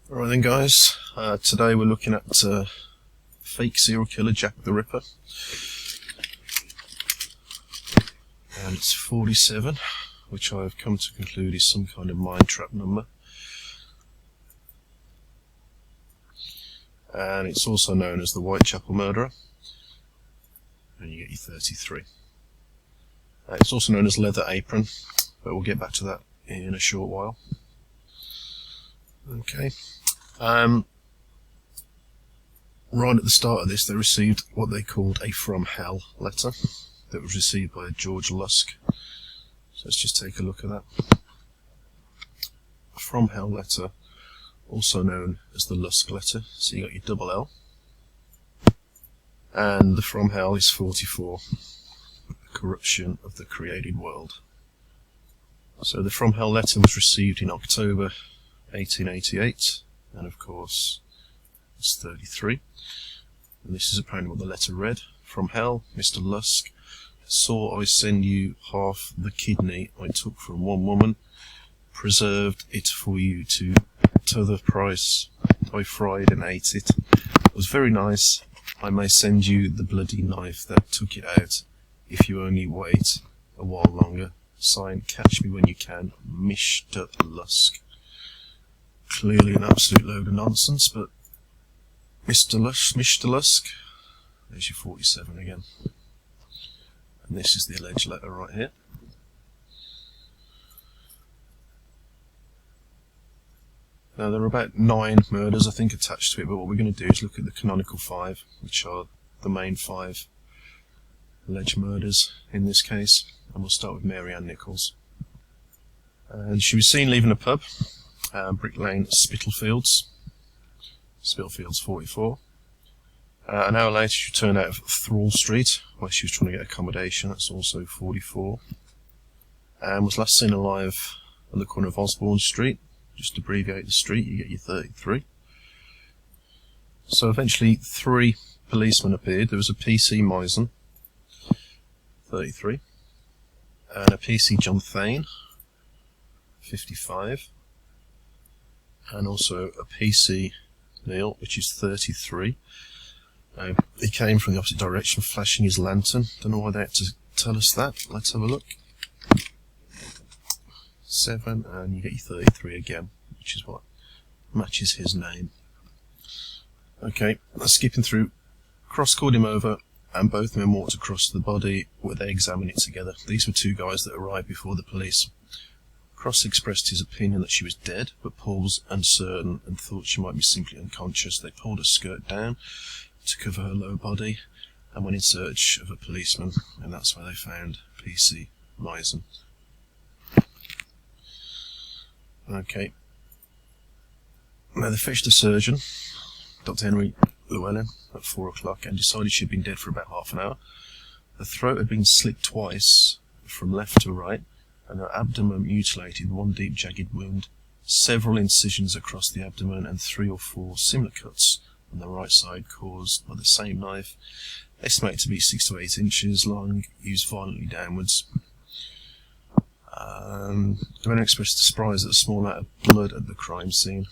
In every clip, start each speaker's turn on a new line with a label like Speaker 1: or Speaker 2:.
Speaker 1: Alright then guys, today we're looking at fake serial killer Jack the Ripper, and it's 47, which I've come to conclude is some kind of mind trap number, and it's also known as the Whitechapel Murderer, and you get your 33. It's also known as Leather Apron, but we'll get back to that in a short while. Okay. Right at the start of this, they received what they called a From Hell letter that was received by George Lusk. So let's just take a look at that. A From Hell letter, also known as the Lusk letter. So you got your double L, and the From Hell is 44, the corruption of the created world. So the From Hell letter was received in October 1888, and of course it's 33. And this is apparently what the letter read. From hell, Mr. Lusk, saw I send you half the kidney I took from one woman, preserved it for you to the price. I fried and ate it. It was very nice. I may send you the bloody knife that took it out, if you only wait a while longer. Signed, catch me when you can, Mr. Lusk. Clearly an absolute load of nonsense, but Mr. Lusk, there's your 47 again. And this is the alleged letter right here. Now there are about 9 murders I think attached to it, but what we're going to do is look at the canonical 5, which are the main 5 alleged murders in this case, and we'll start with Mary Ann Nichols. And she was seen leaving a pub, Brick Lane, Spitalfields 44. An hour later she returned out of Thrall Street, where she was trying to get accommodation, that's also 44. And was last seen alive on the corner of Osborne Street. Just to abbreviate the street, you get your 33. So eventually 3 policemen appeared. There was a PC Misen, 33, and a PC John Thane, 55. And also a PC Neil, which is 33. He came from the opposite direction, flashing his lantern. Don't know why they had to tell us that. Let's have a look. 7, and you get your 33 again, which is what matches his name. Okay, skipping through. Cross called him over, and both men walked across the body where they examined it together. These were 2 guys that arrived before the police. Cross expressed his opinion that she was dead, but Paul was uncertain and thought she might be simply unconscious. They pulled her skirt down to cover her lower body and went in search of a policeman, and that's where they found PC Misen. Okay. Now they fetched a surgeon, Dr. Henry Llewellyn, at 4 o'clock and decided she'd been dead for about half an hour. Her throat had been slit twice from left to right, and her abdomen mutilated, 1 deep jagged wound, several incisions across the abdomen, and 3 or 4 similar cuts on the right side caused by the same knife, estimated to be 6 to 8 inches long, used violently downwards. The man expressed surprise at the small amount of blood at the crime scene.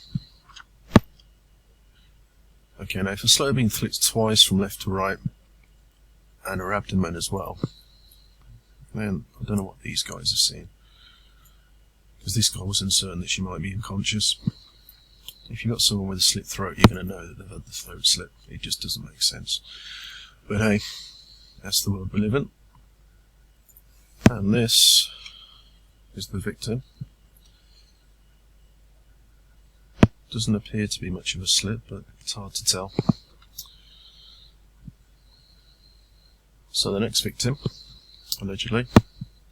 Speaker 1: Okay, now if her throat had been slit twice from left to right, and her abdomen as well, then I don't know what these guys are seeing, because this guy was uncertain that she might be unconscious. If you've got someone with a slit throat, you're going to know that they've had the throat slit. It just doesn't make sense. But hey, that's the world we live in. And this is the victim. Doesn't appear to be much of a slit, but it's hard to tell. So the next victim, allegedly,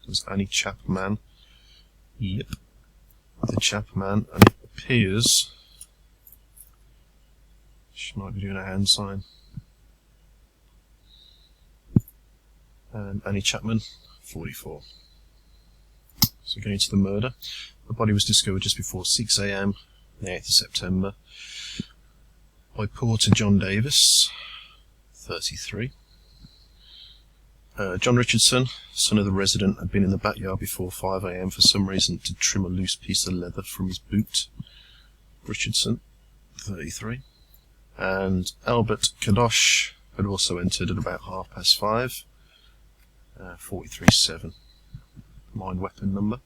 Speaker 1: was Annie Chapman. Yep, the Chapman, and it appears she might be doing a hand sign. And Annie Chapman, 44. So going to the murder, the body was discovered just before 6 AM, the 8th of September, by Porter John Davis, 33. John Richardson, son of the resident, had been in the backyard before 5 AM for some reason to trim a loose piece of leather from his boot. Richardson, 33. And Albert Kadosh had also entered at about 5:30, 43-7, mine weapon number.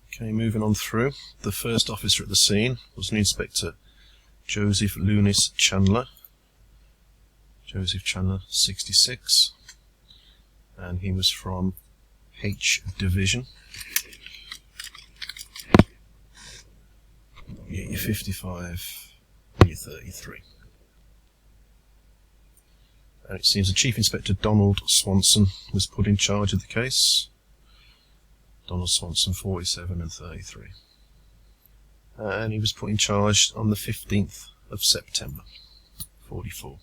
Speaker 1: Okay, moving on through. The first officer at the scene was an Inspector Joseph Lunis Chandler. Joseph Chandler, 66. And he was from H Division. You get your 55 and your 33. And it seems the Chief Inspector Donald Swanson was put in charge of the case. Donald Swanson, 47 and 33. And he was put in charge on the 15th of September, 44.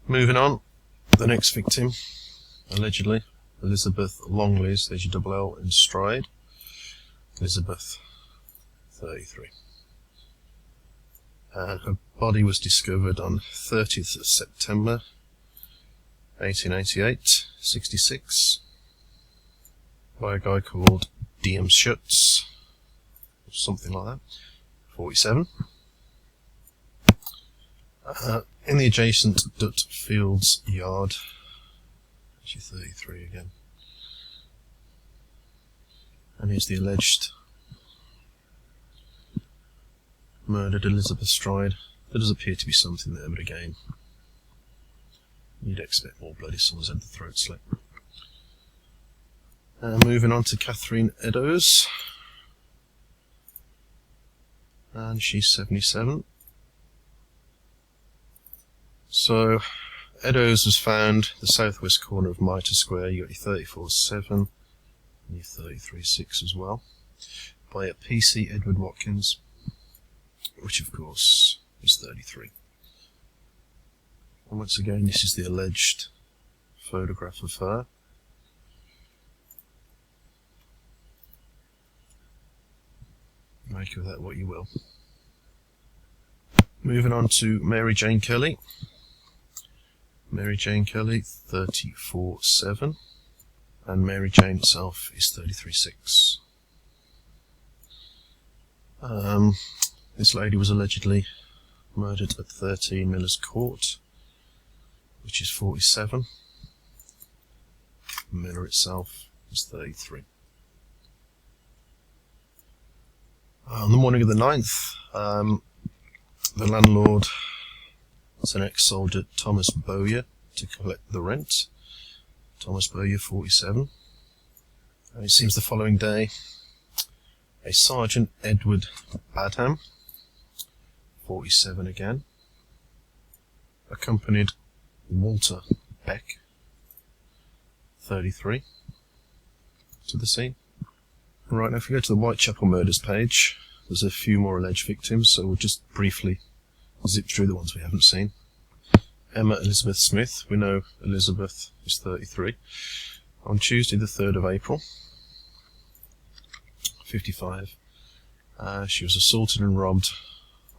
Speaker 1: Moving on, the next victim, allegedly, Elizabeth Longley's, there's your double L in stride. Elizabeth, 33. And her body was discovered on 30th of September 1888, 66, by a guy called D.M. Schutz, something like that, 47. In the adjacent Dutt Fields yard, there's your 33 again. And here's the alleged murdered Elizabeth Stride. There does appear to be something there, but again, you'd expect more blood if someone's had the throat slit. Moving on to Catherine Eddowes, and she's 77. So, Eddowes was found the southwest corner of Mitre Square. You got your 34-7 and your 33-6 as well, by a P.C. Edward Watkins, which of course is 33. And once again, this is the alleged photograph of her. Make of that what you will. Moving on to Mary Jane Kelly. Mary Jane Kelly, 34-7, and Mary Jane itself is 33-6. This lady was allegedly murdered at 13 Miller's Court, which is 47. Miller itself is 33. On the morning of the 9th, the landlord was an ex-soldier, Thomas Bowyer, to collect the rent. Thomas Bowyer, 47. And it seems the following day, a Sergeant Edward Badham, 47 again, accompanied Walter Beck, 33, to the scene. Right, now if we go to the Whitechapel murders page, there's a few more alleged victims, so we'll just briefly zip through the ones we haven't seen. Emma Elizabeth Smith, we know Elizabeth is 33. On Tuesday the 3rd of April, 55, she was assaulted and robbed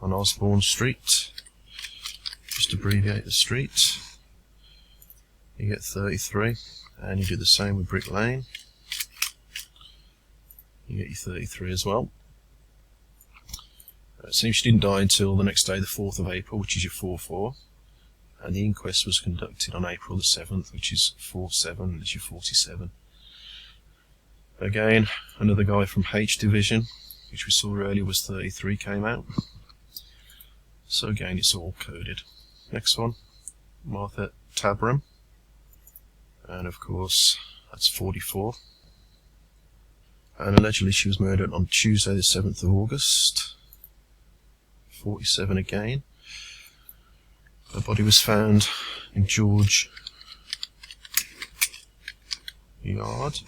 Speaker 1: on Osborne Street. Just abbreviate the street. You get 33, and you do the same with Brick Lane. You get your 33 as well. It seems she didn't die until the next day, the 4th of April, which is your 4-4. And the inquest was conducted on April the 7th, which is 4-7, that's your 47. Again, another guy from H Division, which we saw earlier was 33, came out. So again, it's all coded. Next one, Martha Tabram. And of course, that's 44. And allegedly she was murdered on Tuesday the 7th of August. 47 again. Her body was found in George Yard.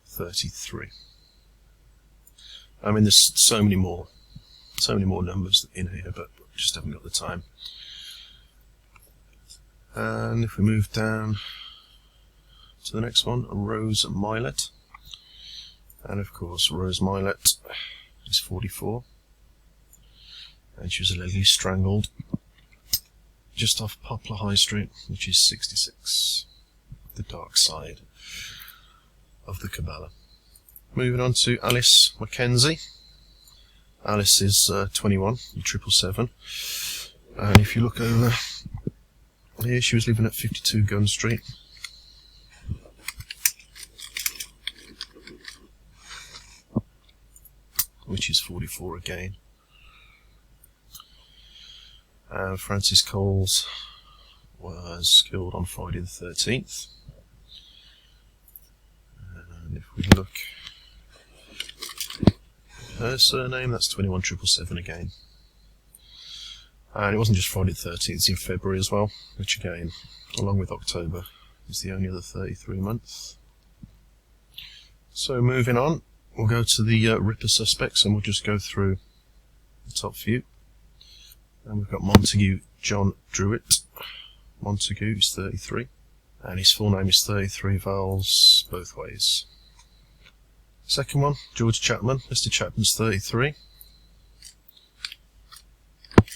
Speaker 1: 33. I mean, there's so many more numbers in here, but just haven't got the time. And if we move down to the next one, Rose Milet. And of course, Rose Milet is 44. And she was allegedly strangled just off Poplar High Street, which is 66. The dark side of the Kabbalah. Moving on to Alice Mackenzie. Alice is 21, 777. And if you look over here, she was living at 52 Gun Street. Which is 44 again. And Francis Coles was killed on Friday the 13th. And if we look at her surname, that's 21777 again. And it wasn't just Friday the 13th, it's in February as well, which again, along with October, is the only other 33 months. So moving on, we'll go to the Ripper suspects and we'll just go through the top few. And we've got Montague John Druitt. Montague is 33, and his full name is 33 vowels both ways. Second one, George Chapman. Mr. Chapman's 33.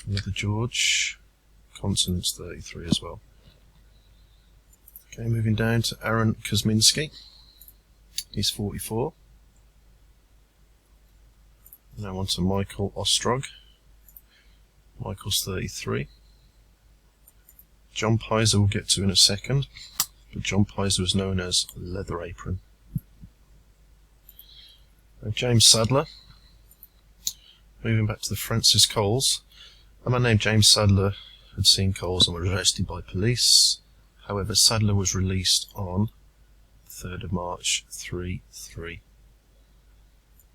Speaker 1: Another George, consonant's 33 as well. Okay, moving down to Aaron Kosminski. He's 44. Now on to Michael Ostrog. Michael's 33. John Pizer we'll get to in a second, but John Pizer was known as Leather Apron. James Sadler. Moving back to the Francis Coles. A man named James Sadler had seen Coles and was arrested by police. However, Sadler was released on 3rd of March 3-3.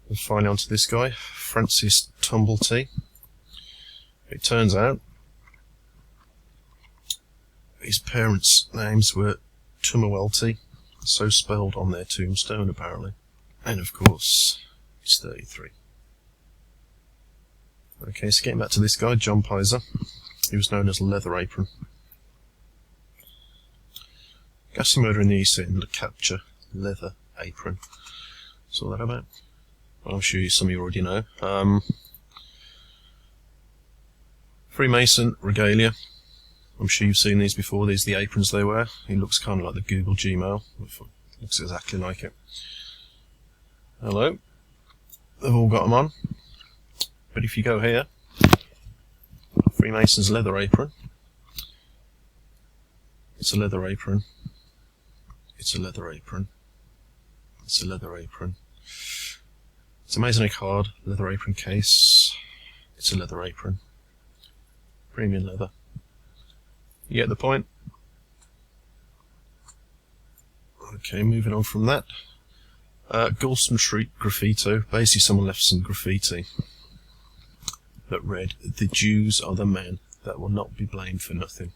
Speaker 1: And finally on to this guy, Francis Tumblety. It turns out his parents' names were Tumawelty, so spelled on their tombstone apparently. And of course, he's 33. Okay, so getting back to this guy, John Pizer. He was known as Leather Apron. Ghastly murder in the East End, capture, Leather Apron. What's all that about? Well, I'm sure some of you already know. Freemason regalia. I'm sure you've seen these before. These are the aprons they wear. It looks kind of like the Google Gmail. Looks exactly like it. Hello. They've all got them on. But if you go here, Freemason's leather apron. It's a leather apron. It's a leather apron. It's a leather apron. It's a Masonic hard leather apron case. It's a leather apron. Premium leather. You get the point? Okay, moving on from that. Galston Street graffito. Basically someone left some graffiti that read, "The Jews are the men that will not be blamed for nothing."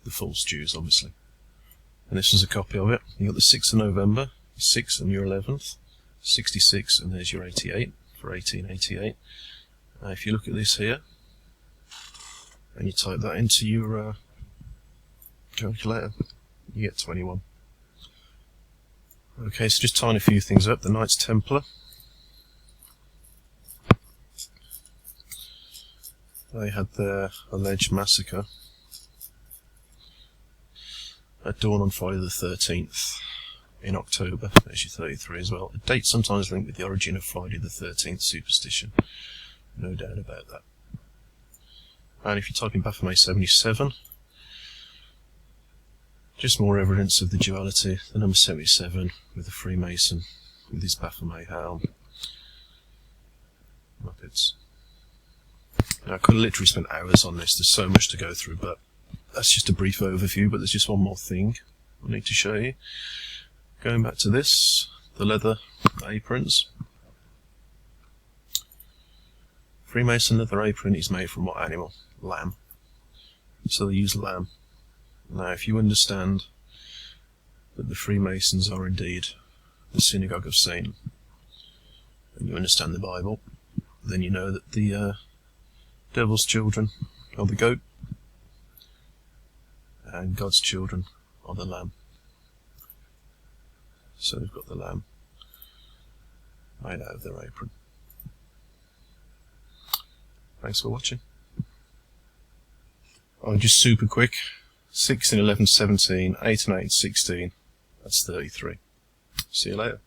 Speaker 1: The false Jews, obviously. And this was a copy of it. You got the 6th of November, 6 and your 11th, 66, and there's your 88 for 1888. If you look at this here, and you type that into your calculator, you get 21. Okay, so just tying a few things up. The Knights Templar. They had their alleged massacre at dawn on Friday the 13th in October. There's your 33 as well. A date sometimes linked with the origin of Friday the 13th superstition. No doubt about that. And if you type in Baphomet 77, just more evidence of the duality. The number 77 with the Freemason with his Baphomet helm. Muppets. Now, I could have literally spent hours on this. There's so much to go through, but that's just a brief overview. But there's just one more thing I need to show you. Going back to this, the leather aprons. Freemason leather apron is made from what animal? Lamb. So they use lamb. Now, if you understand that the Freemasons are indeed the synagogue of Satan, and you understand the Bible, then you know that the devil's children are the goat, and God's children are the lamb. So they've got the lamb made out of their apron. Thanks for watching. Oh, just super quick. 6 and 11, 17, 8 and 8, 16. That's 33. See you later.